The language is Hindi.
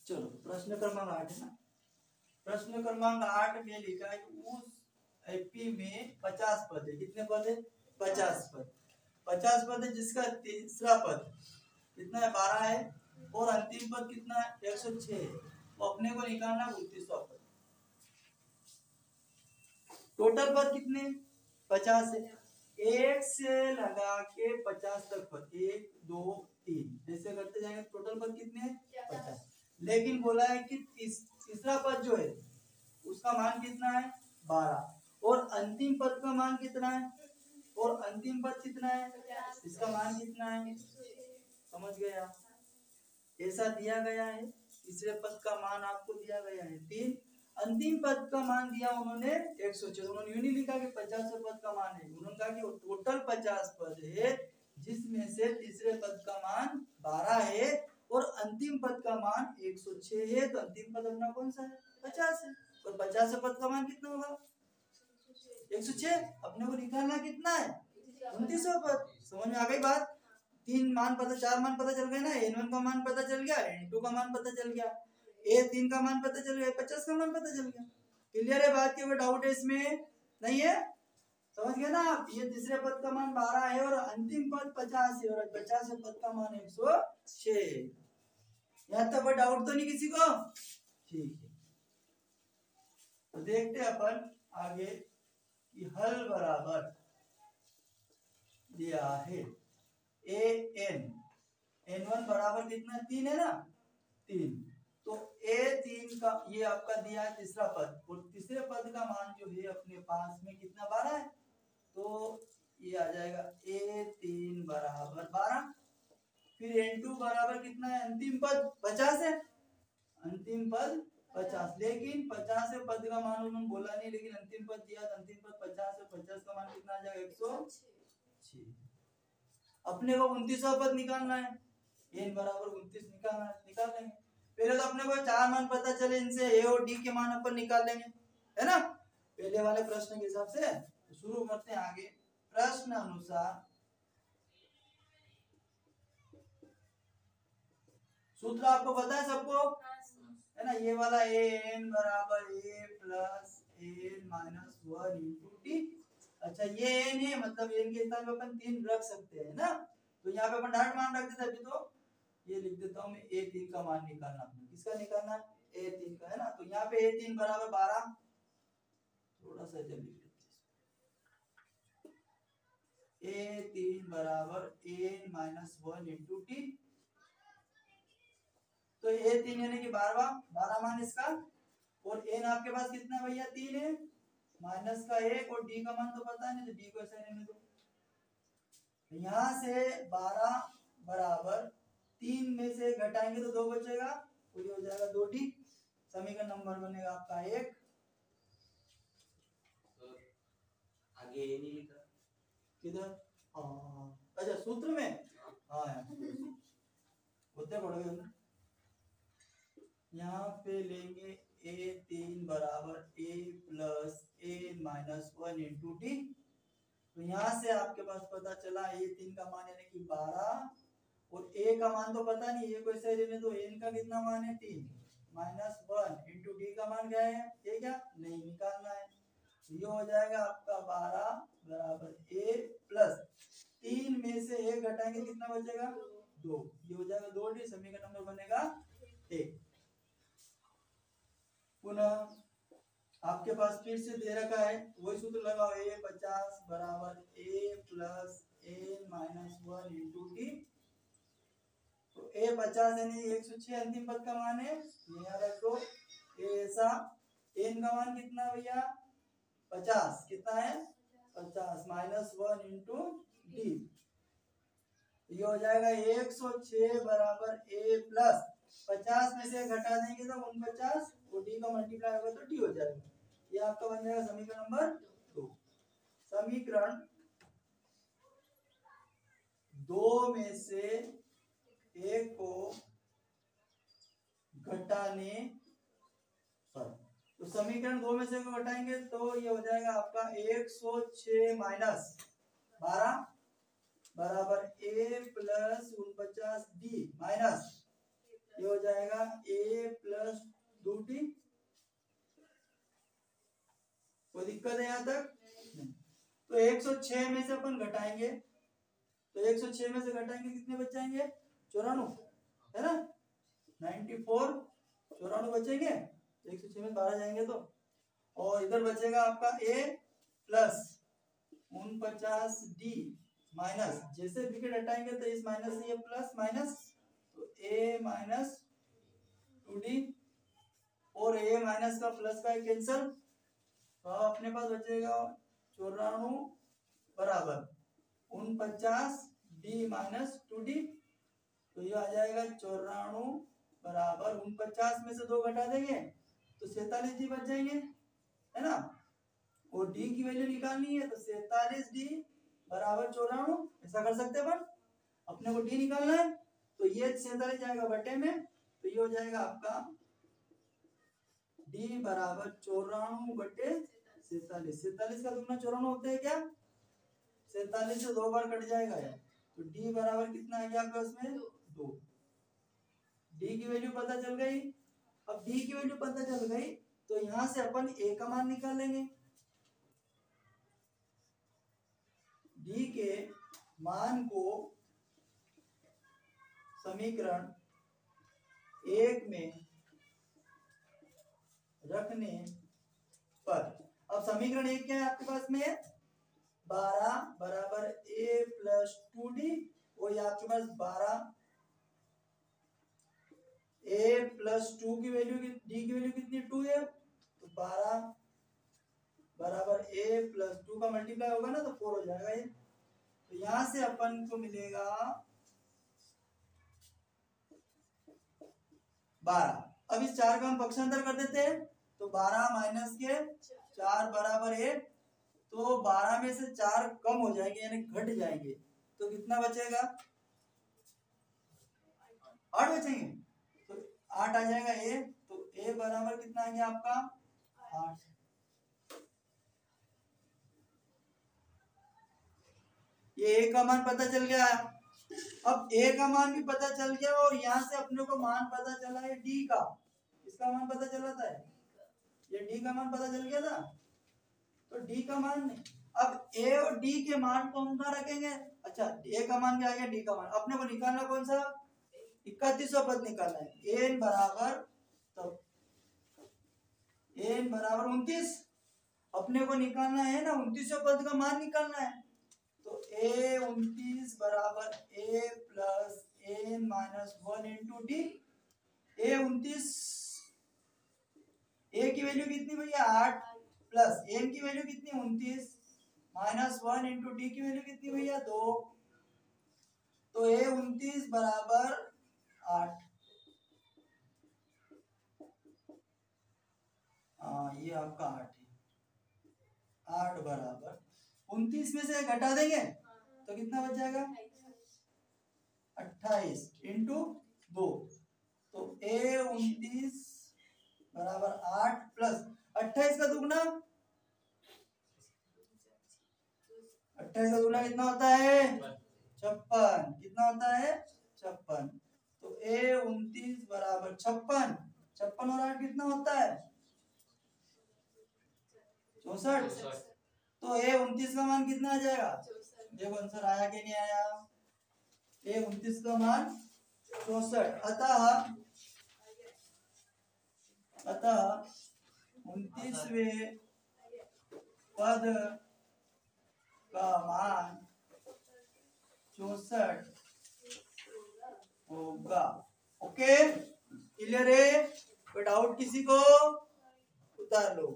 चलो प्रश्न क्रमांक 8 है ना। प्रश्न क्रमांक 8 में लिखा है उस एपी में 50 पद है। कितने पद है? 50 पद। 50 पद है जिसका तीसरा पद कितना है? 12 है और अंतिम पद कितना है? 106 है। तो अपने को निकालना 29वां पद। टोटल पद कितने? 50 है। 1 से लगा के 50 तक पद 1 2 3 ऐसे करते जाएंगे। टोटल पद कितने हैं? 50। लेकिन बोला है कि तीसरा पद जो है उसका मान कितना है? 12 और अंतिम पद का मान कितना है? और अंतिम पद कितना है? इसका मान कितना है? समझ गए आप? ऐसा दिया गया है। तीसरे पद का मान आपको दिया गया है 3, अंतिम पद का मान दिया उन्होंने 106। उन्होंने यूं नहीं लिखा कि 50 पद का मान है, उन्होंने कहा कि टोटल 50 पद है जिसमें से तीसरे पद का मान 12 है और अंतिम पद का मान 106 है। तो अंतिम पद अपना कौन सा है? 50 है। और 50 पद का मान कितना होगा? 106। अपने को निकालना कितना है? 29वां पद। समझ में आ गई बात? 3 मान पता, 4 मान पता चल गए ना। n1 का मान पता चल गया, n2 का मान पता चल गया, a3 का मान पता चल गया, 50 का मान पता चल गया। क्लियर है बात? की कोई डाउट है इसमें? नहीं है? समझ गए ना आप? ये तीसरे पद का मान 12 है और अंतिम पद 50 है और 50 पद का मान 106। यहाँ तक कोई डाउट तो नहीं किसी को? ठीक है, तो देखते हैं अपन आगे कि हल बराबर दिया है n1 बराबर कितना? 3 है ना, 3। तो a3 का ये आपका दिया है तीसरा पद और तीसरे पद का मान जो है अपने पास में कितना? 12 है। तो ये आ जाएगा a3 बराबर 12। फिर n2 बराबर कितना है? अंतिम पद 50 है, अंतिम पद 50। लेकिन 50 पद का मान उन्होंने बोला नहीं, लेकिन अंतिम पद दिया। अंतिम पद 50 है, 50 का मान कितना आ जाएगा? 106। अपने को 29वां पद निकालना है। n बराबर 29 निकालना है, निकाल लेंगे। पहले तो अपने को 4 मान पता चले, इनसे a और d के मान अपन निकाल लेंगे, है ना, पहले वाले प्रश्न के हिसाब से। तो शुरू करते हैं आगे। प्रश्न अनुसार सूत्र आपको पता है सबको, है ना? ये वाला an बराबर a plus n minus 1 into T. अच्छा ये n है, मतलब n के स्थान पे अपन 3 रख सकते हैं ना। तो यहाँ पे अपन डायरेक्ट मान रख देते हैं। अभी तो ये लिख देता हूँ मैं, a3 का मान निकालना अपने। किसका निकालना है? a3 का, है ना। तो यहाँ पे a3 बराबर 12, थोड़ा सा जल्दी a3 बराबर n माइनस 1 इंटू टी। तो a3 यानी कि 12 मान इसका, और n आपके पास कितना भैया? 3 है, माइनस का 1 और d का मान तो पता नहीं, तो d को ऐसे रहने दो। यहाँ से 12 बराबर 3 में से घटाएंगे तो 2 बचेगा, तो ये हो जाएगा 2d। समीकरण नंबर बनेगा आपका 1। आगे ये नहीं लिखा किधर? अच्छा सूत्र में, हाँ होते पड़ गए ना। यहाँ पे लेंगे a3 बराबर a plus a minus 1 into D. तो यहाँ से आपके पास पता चला a3 का मान यानी कि 12 और a का मान तो पता नहीं, a को ऐसे लेने तो n का कितना मान है? 3 माइनस 1 इंटू डी का मान क्या है? ये क्या नहीं निकालना है। ये हो जाएगा आपका 12 बराबर a प्लस 3 में से 1 घटाएंगे कितना बचेगा? 2। ये हो जाएगा 2d। समीकरण नंबर बनेगा 1। पुनः आपके पास फिर से दे रखा है, वही सूत्र लगाओ, a 50 बराबर a plus n minus 1 into T. तो a 50 यानी 106 अंतिम पद का मान है, यहाँ रख दो। ऐसा n का मान कितना भैया? 50। कितना है? 50 माइनस 1 इंटू डी। ये हो जाएगा 106 बराबर a प्लस 50 में से घटा देंगे तो 49 और डी का मल्टीप्लाई होगा तो टी हो जाएगा। ये आपका बन जाएगा समीकरण नंबर 2। समीकरण 2 में से 1 को घटाने पर, तो समीकरण 2 में से 1 को घटाएंगे तो ये हो जाएगा आपका 106 माइनस 12 बराबर a प्लस 49 डी माइनस ये हो जाएगा a प्लस 2t। कोई दिक्कत है यहाँ तक? नहीं। तो 106 में से अपन घटाएंगे, तो 106 में से घटाएंगे कितने बच जाएंगे? 94, है ना? 94 94 बचेंगे, 106 में 12 जाएंगे तो, और इधर बचेगा आपका a प्लस 49d माइनस, जैसे ब्रैकेट हटाएंगे तो इस माइनस से ये प्लस माइनस, तो a माइनस 2d, और a माइनस का प्लस का कैंसिल, तो अपने पास बचेगा 94 बराबर 49d माइनस 2d, तो ये आ जाएगा 94 बराबर 49 में से 2 घटा देंगे तो 47d बच जाएंगे, है ना? और d की वैल्यू निकालनी है तो 47d बराबर 94, ऐसा कर सकते हैं अपन। अपने को d निकालना है तो ये 47 जाएगा बटे में, तो ये हो जाएगा आपका d बराबर 94 बटे 47। 47 का दुगना 94 होता है क्या? 47 से 2 बार कट जाएगा यार, तो d बराबर कितना आ गया आपका उसमें? 2। d की वैल्यू पता चल गई। अब d की वैल्यू पता चल गई तो यहां से अपन a का मान निकालेंगे। d के मान को समीकरण 1 में रखने पर, अब समीकरण 1 क्या है आपके पास में? 12 बराबर a प्लस 2d, और ये आपके पास 12 a प्लस 2 की वैल्यू, d की वैल्यू कितनी? 2 है, तो 12 बराबर a प्लस 2 का मल्टीप्लाई होगा ना तो 4 हो जाएगा ये। तो यहां से अपन को मिलेगा 12। अब इस 4 का हम पक्षांतर कर देते हैं, तो 12 माइनस के 4 बराबर 8, तो 12 में से 4 कम हो जाएंगे यानी घट जाएंगे, तो कितना बचेगा? 8 बचेंगे, तो 8 आ जाएगा a, तो a बराबर कितना आ गया आपका? 8। ये a का मान पता चल गया। अब a का मान भी पता चल गया और यहाँ से अपने को मान पता चला है d का, इसका मान पता चला था, ये d का मान पता चल गया था, तो d का मान नहीं। अब a और d के मान को हम कहाँ रखेंगे? अच्छा, a का मान क्या आ गया, d का मान अपने को निकालना कौन सा? 31वां पद निकालना है। n बराबर, तो n बराबर 29 अपने को निकालना है ना, 29वां पद का मान निकालना है, तो a 29 बराबर a plus n minus 1 into D. a 29, a की वैल्यू कितनी भैया? 8, प्लस n की वैल्यू कितनी? 29, माइनस 1 इंटू डी की वैल्यू कितनी भैया? 2, तो a 29 बराबर 8। ये आपका 8 है। 8 बराबर 29 में से घटा देंगे तो कितना बच जाएगा? 28 इंटू 2, तो a 29 बराबर 8 प्लस 28 का दुगना, 28 का दुगना कितना होता है? 56। कितना होता है? 56। तो a 29 बराबर 56, 56 और 8 कितना होता है? 64। तो a 29 का मान कितना आ जाएगा? देखो आंसर आया कि नहीं आया? a 29 का मान 64। अतः 29वें पद का मान 64 होगा। ओके, क्लियर है? कोई डाउट किसी को? उतार लो।